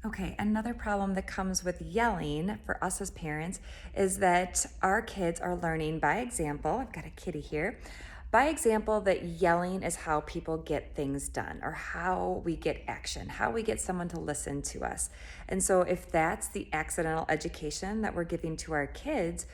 Okay, another problem that comes with yelling for us as parents is that our kids are learning by example. I've got a kitty here. By example, that yelling is how people get things done or how we get action, how we get someone to listen to us. And so, if that's the accidental education that we're giving to our kids,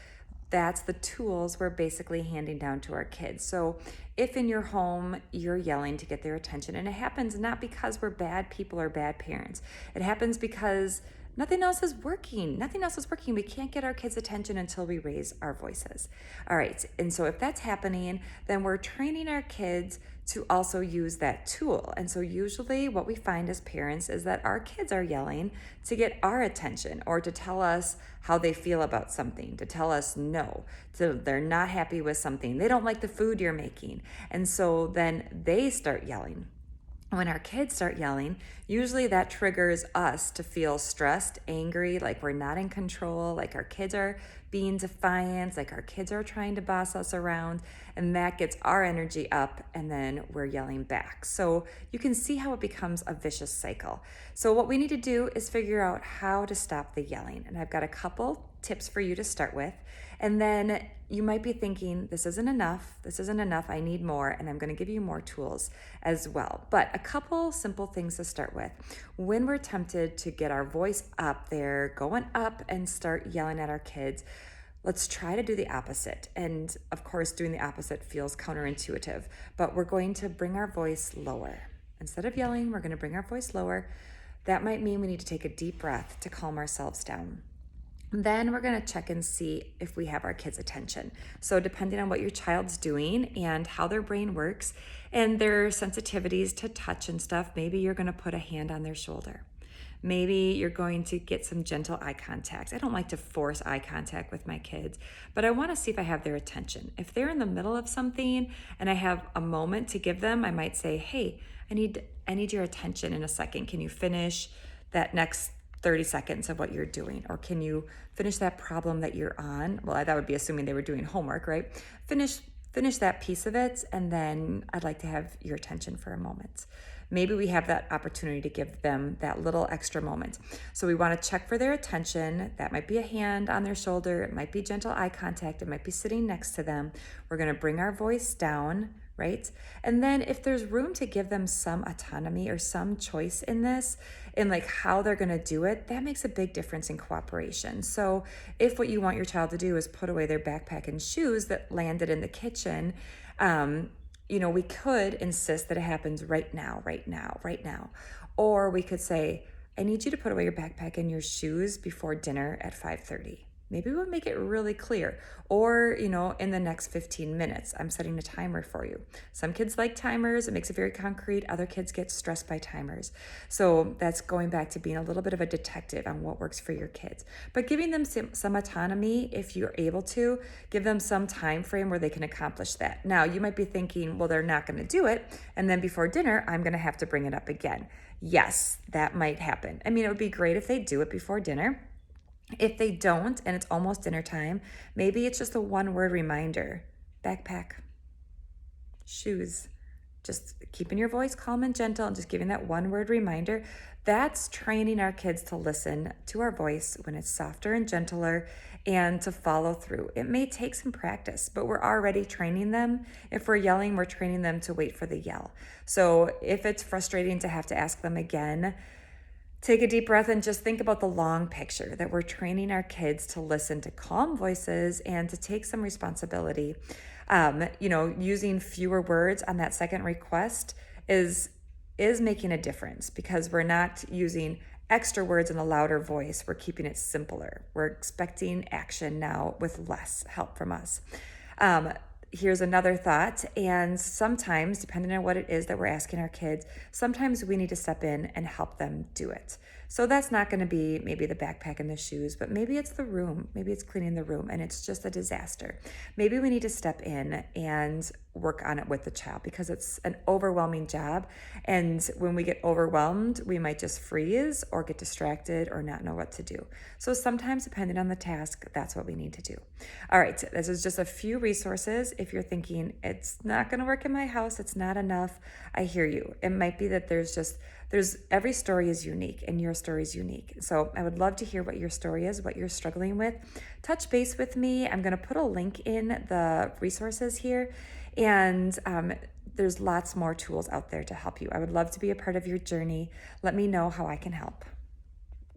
that's the tools we're basically handing down to our kids. So if in your home you're yelling to get their attention, and it happens not because we're bad people or bad parents, it happens because nothing else is working. Nothing else is working. We can't get our kids' attention until we raise our voices. All right. And so if that's happening, then we're training our kids to also use that tool. And so usually what we find as parents is that our kids are yelling to get our attention or to tell us how they feel about something, to tell us no, so they're not happy with something. They don't like the food you're making. And so then they start yelling. When our kids start yelling, usually that triggers us to feel stressed, angry, like we're not in control, like our kids are being defiant, like our kids are trying to boss us around, and that gets our energy up, and then we're yelling back. So you can see how it becomes a vicious cycle. So what we need to do is figure out how to stop the yelling. And I've got a couple tips for you to start with. And then you might be thinking, this isn't enough. This isn't enough. I need more. And I'm going to give you more tools as well. But a couple simple things to start with. When we're tempted to get our voice up there, going up and start yelling at our kids, let's try to do the opposite. And of course, doing the opposite feels counterintuitive, but we're going to bring our voice lower. Instead of yelling, we're going to bring our voice lower. That might mean we need to take a deep breath to calm ourselves down. Then we're going to check and see if we have our kids' attention. So depending on what your child's doing and how their brain works and their sensitivities to touch and stuff, maybe you're going to put a hand on their shoulder. Maybe you're going to get some gentle eye contact. I don't like to force eye contact with my kids, but I want to see if I have their attention. If they're in the middle of something and I have a moment to give them, I might say, "Hey, I need your attention in a second. Can you finish that next 30 seconds of what you're doing? Or can you finish that problem that you're on?" Well, that would be assuming they were doing homework, right? Finish that piece of it, and then I'd like to have your attention for a moment. Maybe we have that opportunity to give them that little extra moment. So we want to check for their attention. That might be a hand on their shoulder. It might be gentle eye contact. It might be sitting next to them. We're going to bring our voice down, right? And then if there's room to give them some autonomy or some choice in this, in like how they're going to do it, that makes a big difference in cooperation. So if what you want your child to do is put away their backpack and shoes that landed in the kitchen, we could insist that it happens right now, right now, right now. Or we could say, "I need you to put away your backpack and your shoes before dinner at 5:30. Maybe we'll make it really clear. Or, in the next 15 minutes, I'm setting a timer for you." Some kids like timers. It makes it very concrete. Other kids get stressed by timers. So that's going back to being a little bit of a detective on what works for your kids. But giving them some autonomy, if you're able to, give them some time frame where they can accomplish that. Now, you might be thinking, well, they're not going to do it. And then before dinner, I'm going to have to bring it up again. Yes, that might happen. I mean, it would be great if they do it before dinner. If they don't, and it's almost dinner time, maybe it's just a one-word reminder. Backpack, shoes. Just keeping your voice calm and gentle and just giving that one-word reminder. That's training our kids to listen to our voice when it's softer and gentler and to follow through. It may take some practice, but we're already training them. If we're yelling, we're training them to wait for the yell. So if it's frustrating to have to ask them again, take a deep breath and just think about the long picture, that we're training our kids to listen to calm voices and to take some responsibility. Using fewer words on that second request is making a difference because we're not using extra words in a louder voice. We're keeping it simpler. We're expecting action now with less help from us. Here's another thought. And sometimes, depending on what it is that we're asking our kids, sometimes we need to step in and help them do it. So that's not going to be maybe the backpack and the shoes, but maybe it's the room. Maybe it's cleaning the room and it's just a disaster. Maybe we need to step in and work on it with the child, because it's an overwhelming job. And when we get overwhelmed, we might just freeze or get distracted or not know what to do. So sometimes, depending on the task, that's what we need to do. All right, so this is just a few resources. If you're thinking it's not going to work in my house, it's not enough, I hear you. It might be that there's every story is unique and your story is unique. So I would love to hear what your story is, what you're struggling with. Touch base with me. I'm going to put a link in the resources here, and there's lots more tools out there to help you. I would love to be a part of your journey. Let me know how I can help.